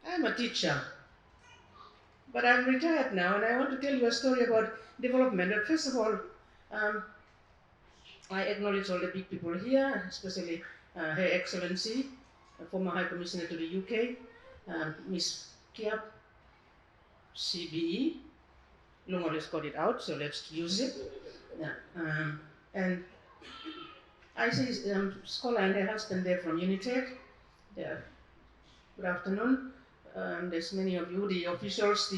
I'm a teacher, but I'm retired now, and I want to tell you a story about development. But first of all, um, I acknowledge all the big people here, especially Her Excellency, former High Commissioner to the UK, Miss Kiap, CBE. Lungo has got it out, so let's use it. Yeah. And I see Scholar and her husband there from Unitec. Yeah. Good afternoon. There's many of you, the officials,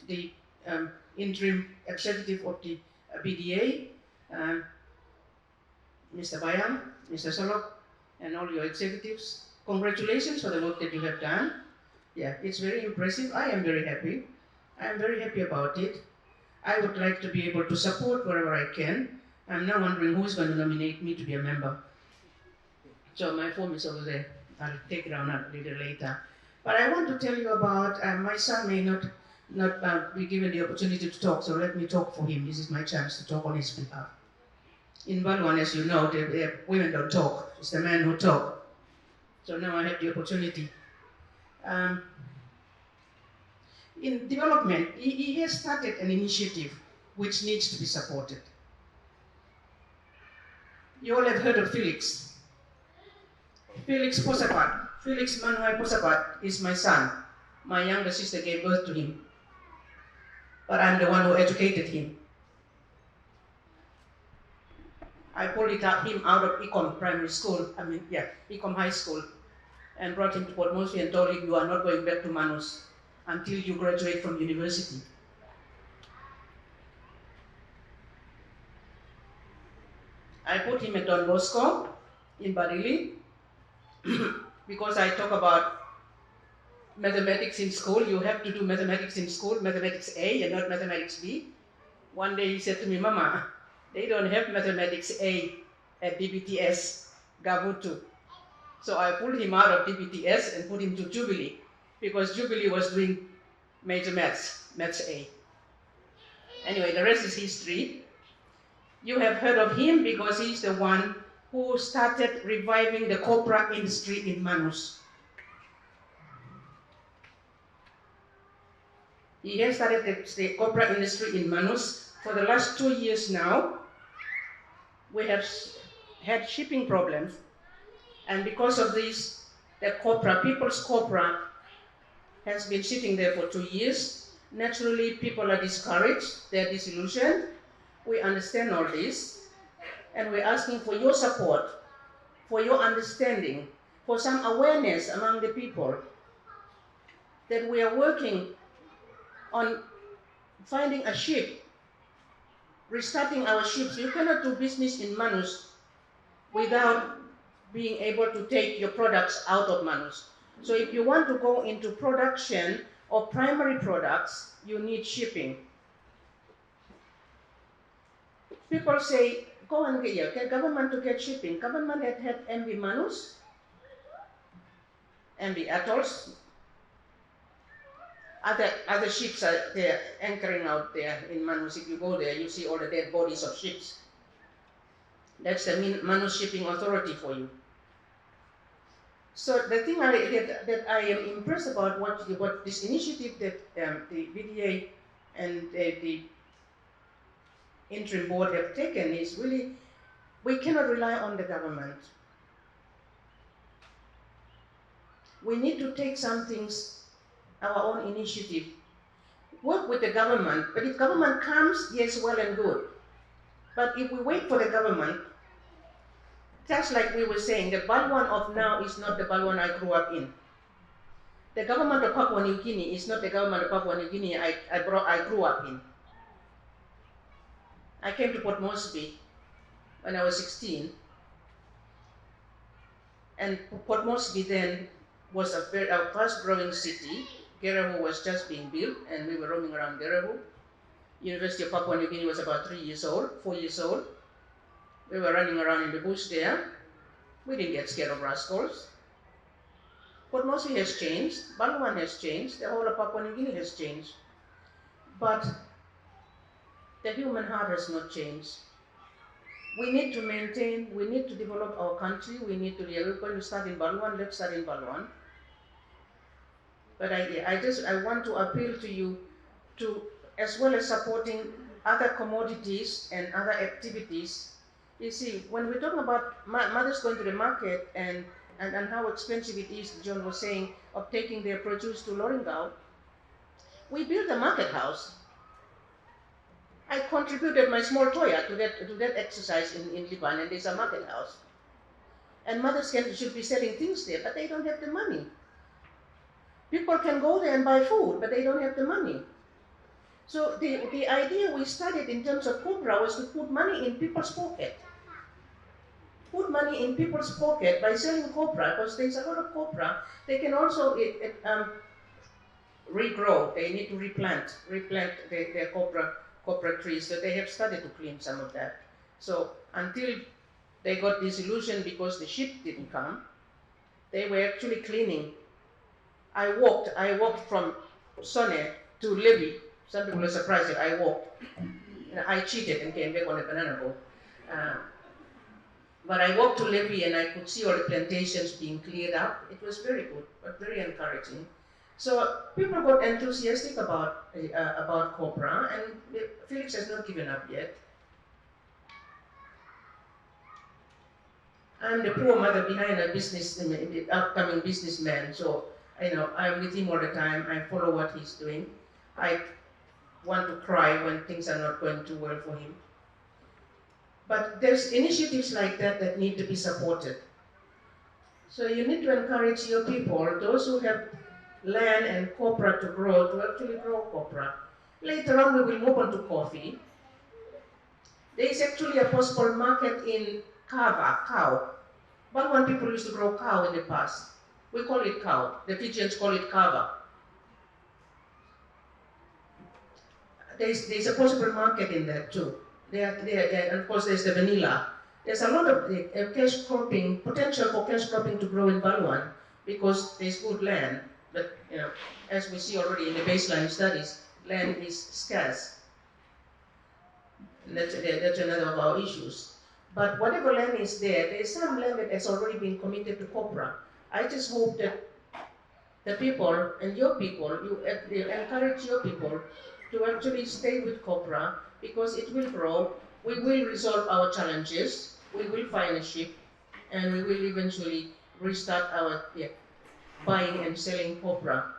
the interim executive of the BDA, Mr. Bayam, Mr. Solok, and all your executives. Congratulations for the work that you have done. Yeah, it's very impressive. I am very happy. I am very happy about it. I would like to be able to support wherever I can. I'm now wondering who's going to nominate me to be a member. So my form is over there. I'll take it on a little later. But I want to tell you about my son may not be given the opportunity to talk, so let me talk for him. This is my chance to talk on his behalf. In Baluan, as you know, the women don't talk. It's the men who talk. So now I have the opportunity. In development, he has started an initiative which needs to be supported. You all have heard of Felix. Felix Posapat. Felix Posapat is my son. My younger sister gave birth to him. But I'm the one who educated him. I pulled him out of Ecom Primary School, Ecom High School, and brought him to Port Moresby and told him, you are not going back to Manus until you graduate from university. I put him at Don Bosco in Barili because I talk about mathematics in school. You have to do mathematics in school, mathematics A and not mathematics B. One day he said to me, Mama, they don't have mathematics A at DBTS, Gavutu. So I pulled him out of DBTS and put him to Jubilee because Jubilee was doing major maths A. Anyway, the rest is history. You have heard of him because he's the one who started reviving the Copra industry in Manus. He has started the Copra industry in Manus. For the last 2 years now, we have had shipping problems. And because of this, the Copra, People's Copra, has been sitting there for 2 years. Naturally, people are discouraged, they're disillusioned. We understand all this, and we're asking for your support, for your understanding, for some awareness among the people that we are working on finding a ship, restarting our ships. You cannot do business in Manus without being able to take your products out of Manus. So if you want to go into production of primary products, you need shipping. People say, go and get government to get shipping. Government had MV Manus, MV Atolls. Other ships are there anchoring out there in Manus. If you go there, you see all the dead bodies of ships. That's the Manus Shipping Authority for you. So the thing that I am impressed about what this initiative that the BDA and the interim board have taken is really, we cannot rely on the government. We need to take some things, our own initiative, work with the government, but if government comes, yes, well and good. But if we wait for the government, just like we were saying, the Baluan of now is not the Baluan I grew up in. The government of Papua New Guinea is not the government of Papua New Guinea I grew up in. I came to Port Moresby when I was 16, and Port Moresby then was a fast-growing city. Gerehu was just being built, and we were roaming around Gerehu. University of Papua New Guinea was about 4 years old. We were running around in the bush there. We didn't get scared of rascals. Port Moresby has changed, Baluan has changed, the whole of Papua New Guinea has changed. But the human heart has not changed. We need to maintain, we need to develop our country, we're going to start in Baluan, let's start in Baluan. But I want to appeal to you to, as well as supporting other commodities and other activities. You see, when we're talking about mothers going to the market and how expensive it is, John was saying, of taking their produce to Loringau, we built a market house. I contributed my small toya to that exercise in Liban, and there's a market house. And mothers should be selling things there, but they don't have the money. People can go there and buy food, but they don't have the money. So the idea we studied in terms of Copra was to put money in people's pocket. Put money in people's pocket by selling Copra, because there's a lot of Copra. They can also regrow. They need to replant their Copra trees. So they have started to clean some of that. So until they got disillusioned because the ship didn't come, they were actually cleaning. I walked from Sone to Levy. Some people are surprised that I walked. I cheated and came back on a banana boat. But I walked to Levy and I could see all the plantations being cleared up. It was very good, but very encouraging. So people got enthusiastic about Copra, and Felix has not given up yet. I'm the poor mother behind a business, the upcoming businessman. So I'm with him all the time. I follow what he's doing. I want to cry when things are not going too well for him. But there's initiatives like that need to be supported. So you need to encourage your people, those who have land and copra to grow, to actually grow copra. Later on, we will move on to coffee. There is actually a possible market in cow. Baluan people used to grow cow in the past. We call it cow. The Fijians call it kava. There's a possible market in that too. And of course, there's the vanilla. There's a lot of cash cropping, potential for cash cropping to grow in Baluan because there's good land. But as we see already in the baseline studies, land is scarce. And that's another of our issues. But whatever land is there's some land that has already been committed to Copra. I just hope that the people and your people, you encourage your people to actually stay with Copra because it will grow. We will resolve our challenges. We will find a ship, and we will eventually restart our buying and selling Copra.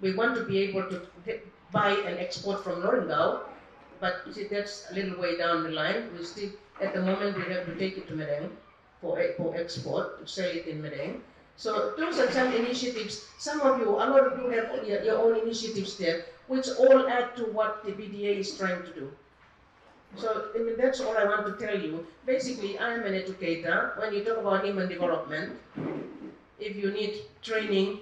We want to be able to buy and export from Loringau, but you see, that's a little way down the line. We still, at the moment, we have to take it to Medang for export, to sell it in Medang. So those are some initiatives. Some of you, a lot of you have your own initiatives there, which all add to what the BDA is trying to do. So that's all I want to tell you. Basically, I am an educator. When you talk about human development, if you need training,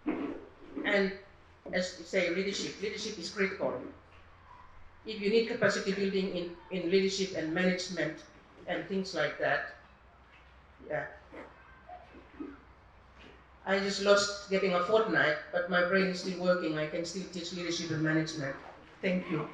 and as you say, leadership is critical. If you need capacity building in leadership and management and things like that, I just lost getting a fortnight, but my brain is still working. I can still teach leadership and management. Thank you.